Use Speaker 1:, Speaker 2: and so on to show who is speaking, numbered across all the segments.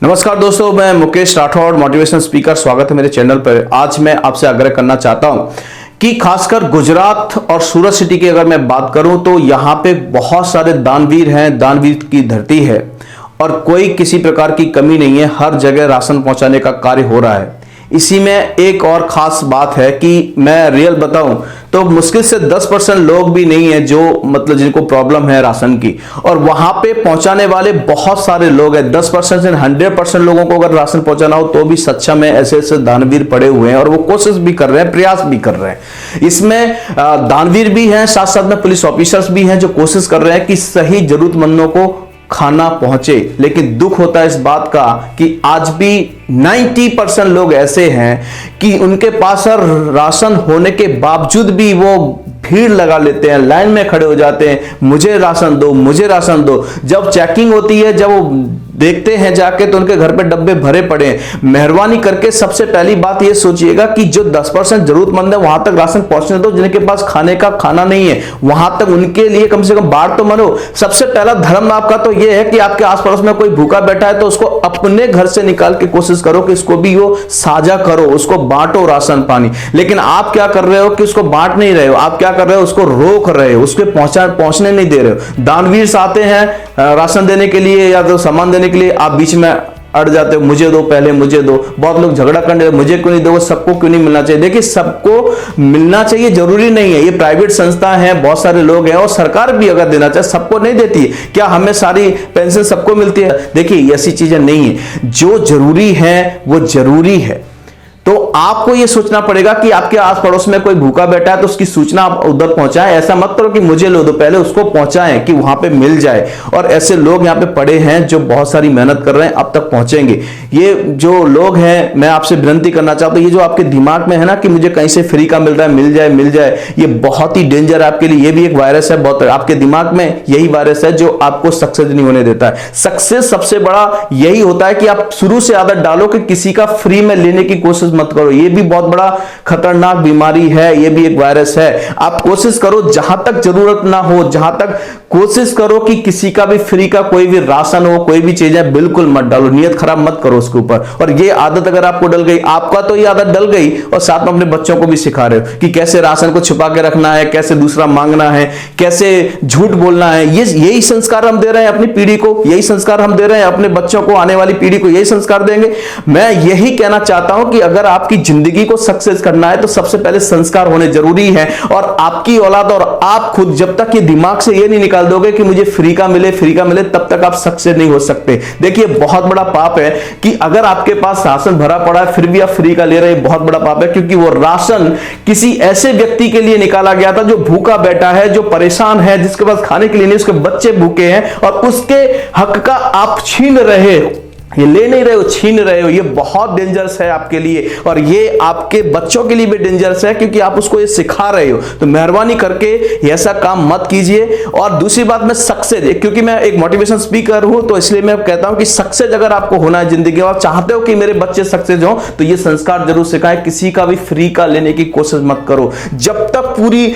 Speaker 1: नमस्कार दोस्तों, मैं मुकेश राठौड़, मोटिवेशनल स्पीकर। स्वागत है मेरे चैनल पर। आज मैं आपसे आग्रह करना चाहता हूं कि खासकर गुजरात और सूरत सिटी की अगर मैं बात करूं तो यहां पे बहुत सारे दानवीर हैं, दानवीर की धरती है और कोई किसी प्रकार की कमी नहीं है। हर जगह राशन पहुंचाने का कार्य हो रहा है। इसी में एक और खास बात है कि मैं रियल बताऊं तो मुश्किल से 10% लोग भी नहीं है जो मतलब जिनको प्रॉब्लम है राशन की, और वहां पे पहुंचाने वाले बहुत सारे लोग हैं। 10% से 100% लोगों को अगर राशन पहुंचाना हो तो भी सक्षम है। ऐसे ऐसे दानवीर पड़े हुए हैं और वो कोशिश भी कर रहे हैं, प्रयास भी कर रहे हैं। इसमें दानवीर भी हैं, साथ साथ में पुलिस ऑफिसर्स भी हैं जो कोशिश कर रहे हैं कि सही जरूरतमंदों को खाना पहुंचे। लेकिन दुख होता है इस बात का कि आज भी 90% लोग ऐसे हैं कि उनके पास राशन होने के बावजूद भी वो भीड़ लगा लेते हैं, लाइन में खड़े हो जाते हैं, मुझे राशन दो, मुझे राशन दो। जब चेकिंग होती है, जब वो देखते हैं जाके तो उनके घर पे डब्बे भरे पड़े हैं। मेहरबानी करके सबसे पहली बात ये सोचिएगा कि जो 10% जरूरतमंद है वहां तक राशन पहुंचने दो। जिनके पास खाने का खाना नहीं है वहां तक उनके लिए कम से कम बांट तो मरो। सबसे पहला धर्म आपका तो ये है कि आपके आस पड़ोस में कोई भूखा बैठा है तो उसको अपने घर से निकाल के कोशिश करो कि इसको भी वो साझा करो, उसको बांटो राशन पानी। लेकिन आप क्या कर रहे हो कि उसको बांट नहीं रहे हो, आप क्या कर रहे हो, उसको रोक रहे हो, उसके पहुंचने नहीं दे रहे हो। दानवीर आते हैं राशन देने के लिए या तो सामान देने के लिए, आप बीच में अड़ जाते हो, मुझे दो, पहले मुझे दो। बहुत लोग झगड़ा करने, मुझे क्यों नहीं दो, सबको क्यों नहीं मिलना चाहिए। देखिए, सबको मिलना चाहिए जरूरी नहीं है। ये प्राइवेट संस्था है, बहुत सारे लोग हैं और सरकार भी अगर देना चाहे सबको नहीं देती है। क्या हमें सारी पेंशन सबको मिलती है? देखिए, ऐसी चीजें नहीं है। जो जरूरी है वो जरूरी है। तो आपको यह सोचना पड़ेगा कि आपके आस पड़ोस में कोई भूखा बैठा है तो उसकी सूचना आप उधर पहुंचाएं। ऐसा मत करो कि मुझे लो दो, पहले उसको पहुंचाएं कि वहां पे मिल जाए। और ऐसे लोग यहां पे पड़े हैं जो बहुत सारी मेहनत कर रहे हैं, अब तक पहुंचेंगे। ये जो लोग हैं, मैं आपसे विनती करना चाहता हूं, ये जो आपके दिमाग में है ना कि मुझे कहीं से फ्री का मिल रहा है, मिल जाए मिल जाए, ये बहुत ही डेंजर है आपके लिए। ये भी एक वायरस है, बहुत आपके दिमाग में यही वायरस है जो आपको सक्सेस नहीं होने देता है। सक्सेस सबसे बड़ा यही होता है कि आप शुरू से आदत डालो कि किसी का फ्री में लेने की कोशिश मत करो। ये भी बहुत बड़ा खतरनाक बीमारी है, ये भी एक वायरस है। आप कोशिश करो जहां तक जरूरत ना हो, जहां तक कोशिश करो कि किसी का भी फ्री का कोई भी राशन हो, कोई भी चीज है, बिल्कुल मत डालो। नियत खराब मत करो उसके ऊपर। और ये आदत अगर आपको डल गई, आपका तो ये आदत डल गई और साथ में अपने बच्चों को भी सिखा रहे हो कि कैसे राशन को छुपा के रखना है, कैसे दूसरा मांगना है, कैसे झूठ बोलना है। यही संस्कार हम दे रहे हैं अपनी पीढ़ी को, यही संस्कार हम दे रहे हैं अपने बच्चों को, आने वाली पीढ़ी को यही संस्कार देंगे। मैं यही कहना चाहता हूं कि अगर आपकी जिंदगी को सक्सेस करना है तो सबसे पहले संस्कार होने जरूरी है। और आपकी औलाद और आप खुद जब तक ये दिमाग से ये नहीं निकाल दोगे कि मुझे फ्री का मिले, फ्री का मिले, तब तक आप सक्सेस नहीं हो सकते। देखिए, बहुत बड़ा पाप है कि अगर आपके पास राशन भरा पड़ा है फिर भी आप फ्री का ले रहे हैं। बहुत बड़ा पाप है, क्योंकि वो राशन किसी ऐसे व्यक्ति के लिए निकाला गया था जो भूखा बैठा है, जो परेशान है, जिसके पास खाने के लिए नहीं, उसके बच्चे भूखे हैं और उसके हक का आप छीन रहे हो। ये ले नहीं रहे हो, छीन रहे हो। ये बहुत डेंजरस है आपके लिए और ये आपके बच्चों के लिए भी डेंजरस है, क्योंकि आप उसको ये सिखा रहे हो। तो मेहरबानी करके ऐसा काम मत कीजिए। और दूसरी बात, मैं सक्सेस, क्योंकि मैं एक मोटिवेशन स्पीकर हूं तो इसलिए मैं कहता हूं कि सक्सेस अगर आपको होना है जिंदगी में, आप चाहते हो कि मेरे बच्चे सक्सेस हो, तो ये संस्कार जरूर सिखाएं। किसी का भी फ्री का लेने की कोशिश मत करो। जब तक पूरी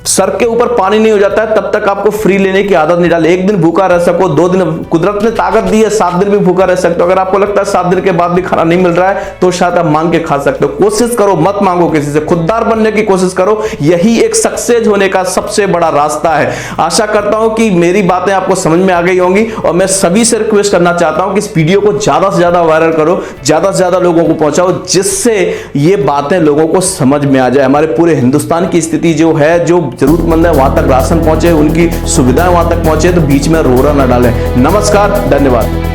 Speaker 1: सर के ऊपर पानी नहीं हो जाता है तब तक आपको फ्री लेने की आदत नहीं डाले। एक दिन भूखा रह सको, 2 दिन, कुदरत ने ताकत दी है 7 दिन भी भूखा रह सकते हो। अगर आपको लगता है 7 दिन के बाद भी खाना नहीं मिल रहा है तो शायद आप मांग के खा सकते हो। कोशिश करो, मत मांगो किसी से, खुददार बनने की कोशिश करो। यही एक सक्सेस होने का सबसे बड़ा रास्ता है। आशा करता हूं कि मेरी बातें आपको समझ में आ गई होंगी और मैं सभी से रिक्वेस्ट करना चाहता हूं कि इस वीडियो को ज्यादा से ज्यादा वायरल करो, ज्यादा से ज्यादा लोगों को पहुंचाओ, जिससे ये बातें लोगों को समझ में आ जाए। हमारे पूरे हिंदुस्तान की स्थिति जो है, जो जरूरतमंद है वहां तक राशन पहुंचे, उनकी सुविधाएं वहां तक पहुंचे, तो बीच में रोड़ा ना डालें। नमस्कार, धन्यवाद।